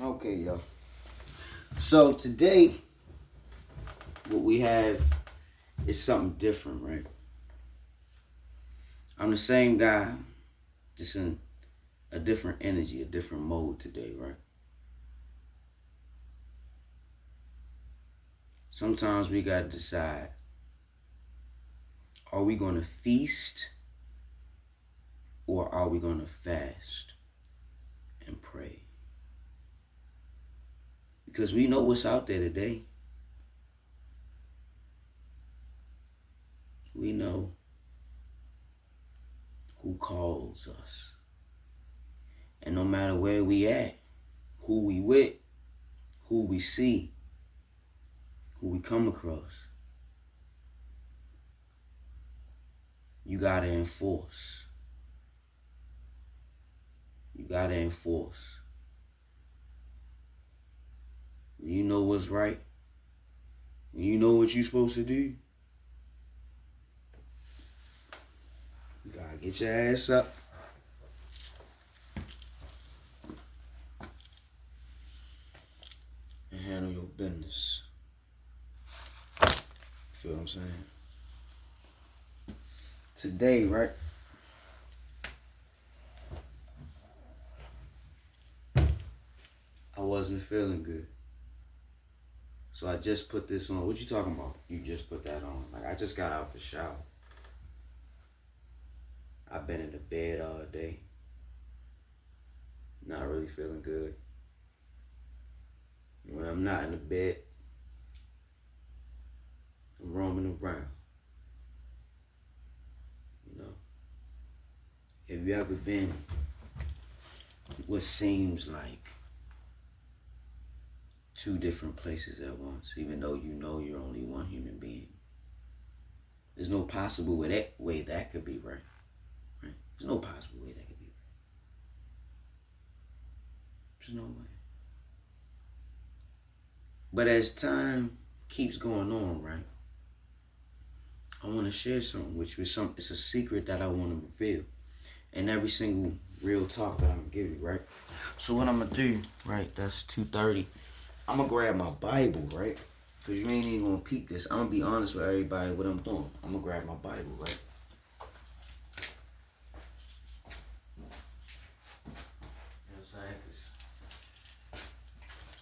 Okay, yo. So today, what we have is something different, right? I'm the same guy, just in a different energy, a different mode today, right? Sometimes we gotta decide: are we gonna feast or are we gonna fast and pray? Because we know what's out there today. We know who calls us. And no matter where we at, who we with, who we see, who we come across, you gotta enforce. You gotta enforce. When you know what's right, when you know what you're supposed to do, you gotta get your ass up and handle your business. Feel what I'm saying? Today, right? I wasn't feeling good. So I just put this on. What you talking about? You just put that on. Like, I just got out the shower. I've been in the bed all day. Not really feeling good. When I'm not in the bed, I'm roaming around. You know? Have you ever been what seems like two different places at once, even though you know you're only one human being? There's no possible way that could be right. Right? There's no possible way that could be right. There's no way. But as time keeps going on, right, I want to share something with you. It's a secret that I want to reveal. And every single real talk that I'm going to give you, right? So what I'm going to do, right, that's 2:30. I'm going to grab my Bible, right? Because you ain't even going to peep this. I'm going to be honest with everybody what I'm doing. I'm going to grab my Bible, right? You know what I'm saying? Because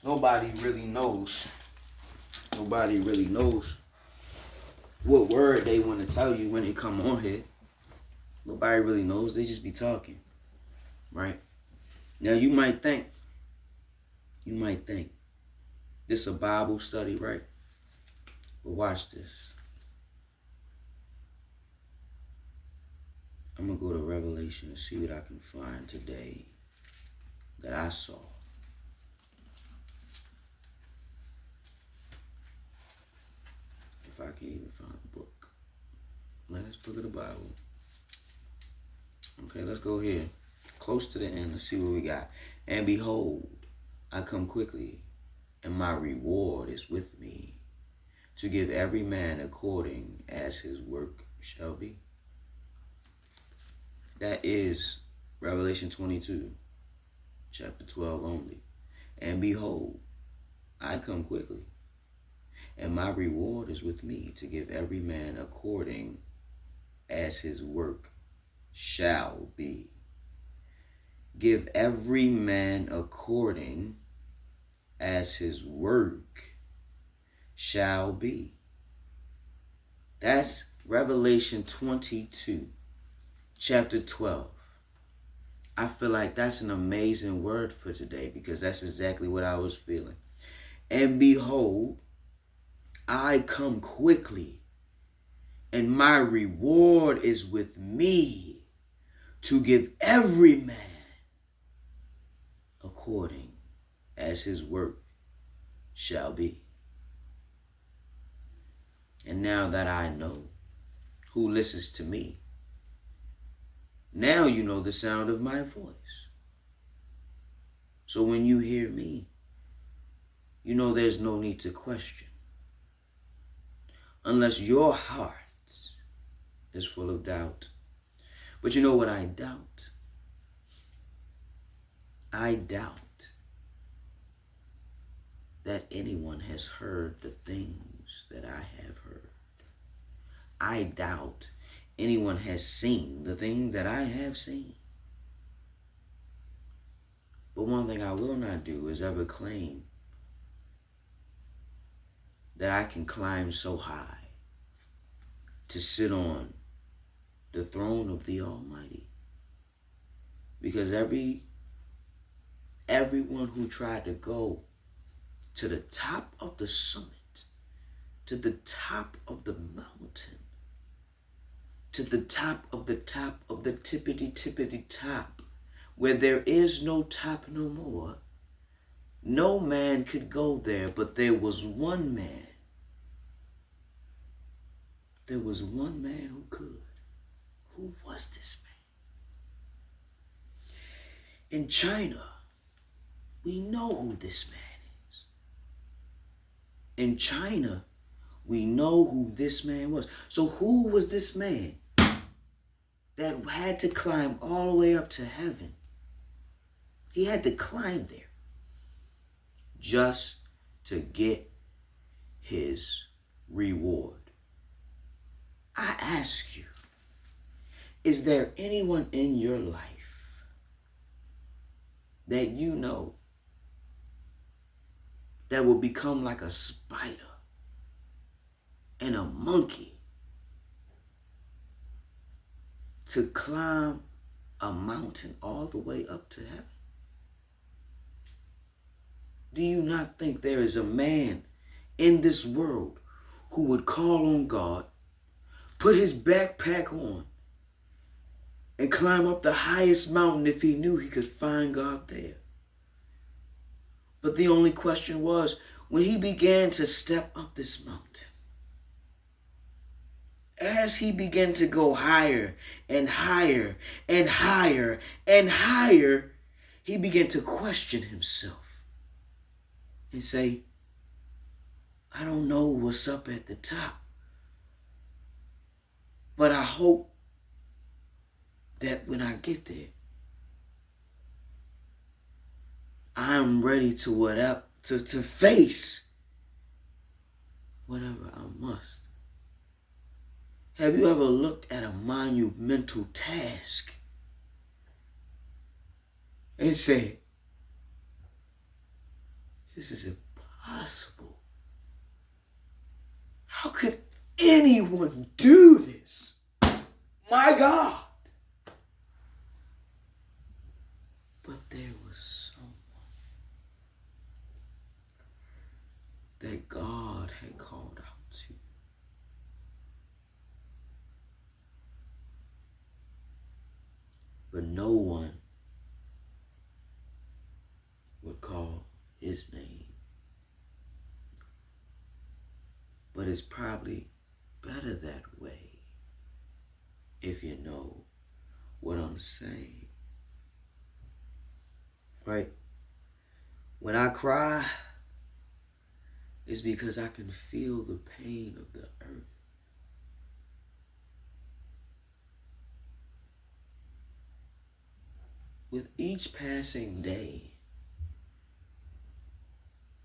nobody really knows. Nobody really knows what word they want to tell you when they come on here. Nobody really knows. They just be talking, right? Now you might think this a Bible study, right? But watch this. I'm gonna go to Revelation and see what I can find today that I saw. If I can even find the book. Last book of the Bible. Okay, let's go here. Close to the end. Let's see what we got. And behold, I come quickly, and my reward is with me, to give every man according as his work shall be. That is Revelation 22, chapter 12 only. And behold, I come quickly, and my reward is with me, to give every man according as his work shall be. Give every man according as his work shall be. That's Revelation 22, chapter 12. I feel like that's an amazing word for today because that's exactly what I was feeling. And behold, I come quickly, and my reward is with me, to give every man according as his work shall be. And now that I know who listens to me, now you know the sound of my voice. So when you hear me, you know there's no need to question. Unless your heart is full of doubt. But you know what I doubt? I doubt that anyone has heard the things that I have heard. I doubt anyone has seen the things that I have seen. But one thing I will not do is ever claim that I can climb so high to sit on the throne of the Almighty. Because everyone who tried to go to the top of the summit, to the top of the mountain, to the top of the tippity top, where there is no top no more, no man could go there, but there was one man. There was one man who could. Who was this man? In China, we know who this man is. In China, we know who this man was. So who was this man that had to climb all the way up to heaven? He had to climb there just to get his reward. I ask you, is there anyone in your life that you know that will become like a spider and a monkey to climb a mountain all the way up to heaven? Do you not think there is a man in this world who would call on God, put his backpack on, and climb up the highest mountain if he knew he could find God there? But the only question was, when he began to step up this mountain, as he began to go higher and higher and higher and higher, he began to question himself and say, I don't know what's up at the top, but I hope that when I get there, I'm ready to face whatever I must. Have you ever looked at a monumental task and said, this is impossible? How could anyone do this? My God. But there was someone that God had called out to. But no one would call his name. But it's probably better that way, if you know what I'm saying. Right? When I cry, it's because I can feel the pain of the earth. With each passing day,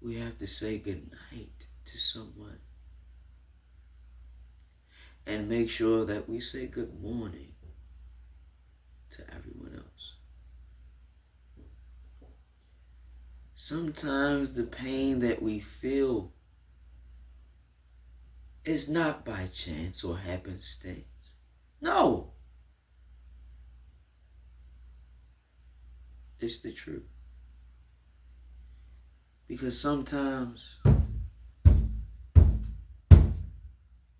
we have to say goodnight to someone and make sure that we say good morning to everyone else. Sometimes the pain that we feel is not by chance or happenstance. No. It's the truth. Because sometimes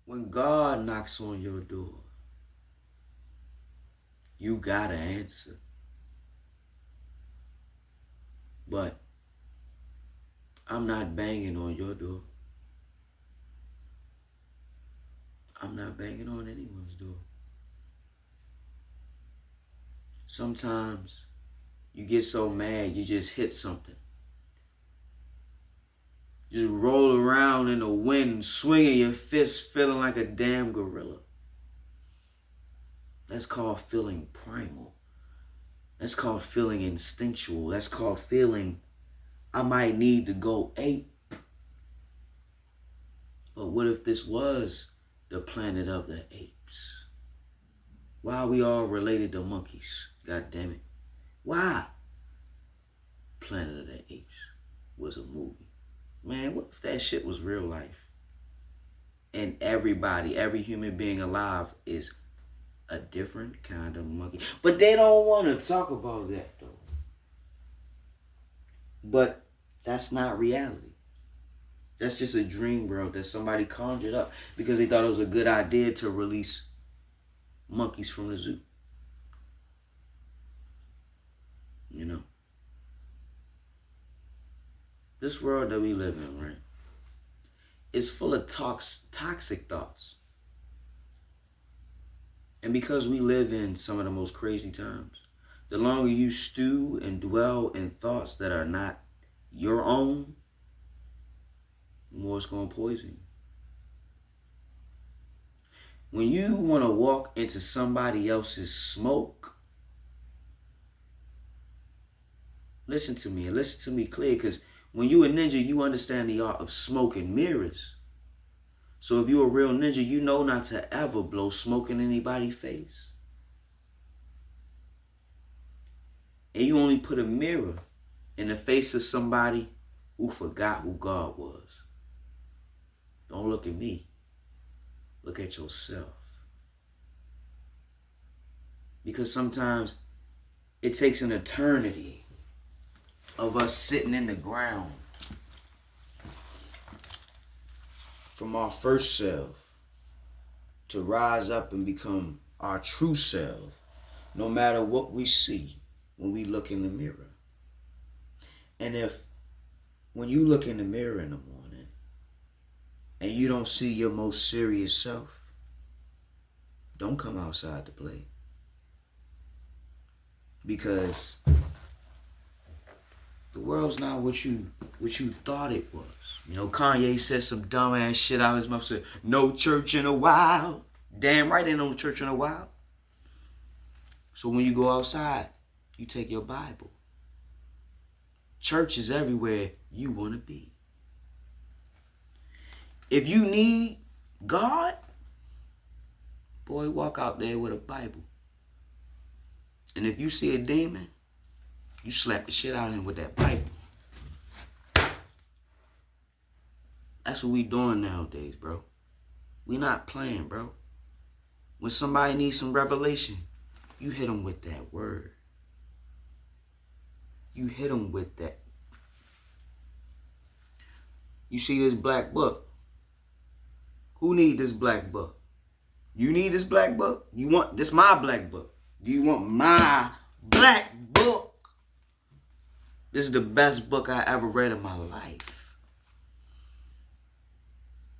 when God knocks on your door, you gotta answer. But I'm not banging on your door. I'm not banging on anyone's door. Sometimes you get so mad, you just hit something. Just roll around in the wind, swinging your fist, feeling like a damn gorilla. That's called feeling primal. That's called feeling instinctual. That's called feeling I might need to go ape But what if this was the planet of the apes? Why are we all related to monkeys? God damn it. Why? Planet of the Apes was a movie. Man, what if that shit was real life? And everybody, every human being alive is a different kind of monkey. But they don't want to talk about that though. But that's not reality. That's just a dream world that somebody conjured up because they thought it was a good idea to release monkeys from the zoo. You know? This world that we live in, right, is full of toxic thoughts. And because we live in some of the most crazy times, the longer you stew and dwell in thoughts that are not your own, the more it's going to poison you. When you want to walk into somebody else's smoke, listen to me and listen to me clear, because when you a ninja, you understand the art of smoke and mirrors. So if you're a real ninja, you know not to ever blow smoke in anybody's face. And you only put a mirror in the face of somebody who forgot who God was. Don't look at me. Look at yourself. Because sometimes it takes an eternity of us sitting in the ground from our first self to rise up and become our true self, no matter what we see when we look in the mirror. And if when you look in the mirror in the morning and you don't see your most serious self, don't come outside to play. Because the world's not what you thought it was. You know, Kanye said some dumb ass shit out of his mouth. Said, no church in a while. Damn right ain't no church in a while. So when you go outside, you take your Bible. Church is everywhere you want to be. If you need God, boy, walk out there with a Bible. And if you see a demon, you slap the shit out of him with that Bible. That's what we doing nowadays, bro. We not playing, bro. When somebody needs some revelation, you hit them with that word. You hit them with that. You see this black book. Who need this black book? You need this black book? You want this my black book? Do you want my black book? This is the best book I ever read in my life.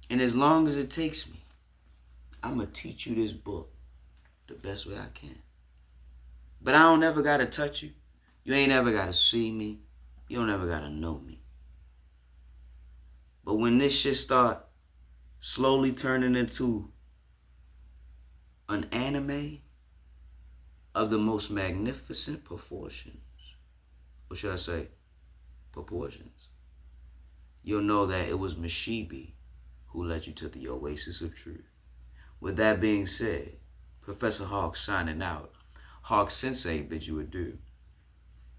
And as long as it takes me, I'm going to teach you this book the best way I can. But I don't ever got to touch you. You ain't ever got to see me. You don't ever got to know me. But when this shit start slowly turning into an anime of the most magnificent proportions, or should I say proportions, you'll know that it was Mashibi who led you to the oasis of truth. With that being said, Professor Hawk signing out. Hawk Sensei bids you adieu.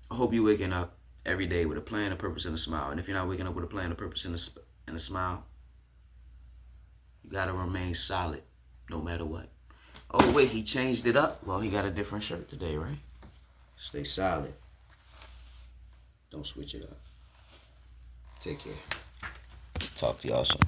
I hope you're waking up every day with a plan, a purpose, and a smile. And if you're not waking up with a plan, a purpose, and a smile, you gotta remain solid no matter what. Oh wait, he changed it up? Well, he got a different shirt today, right? Stay solid. Don't switch it up. Take care. Talk to y'all soon.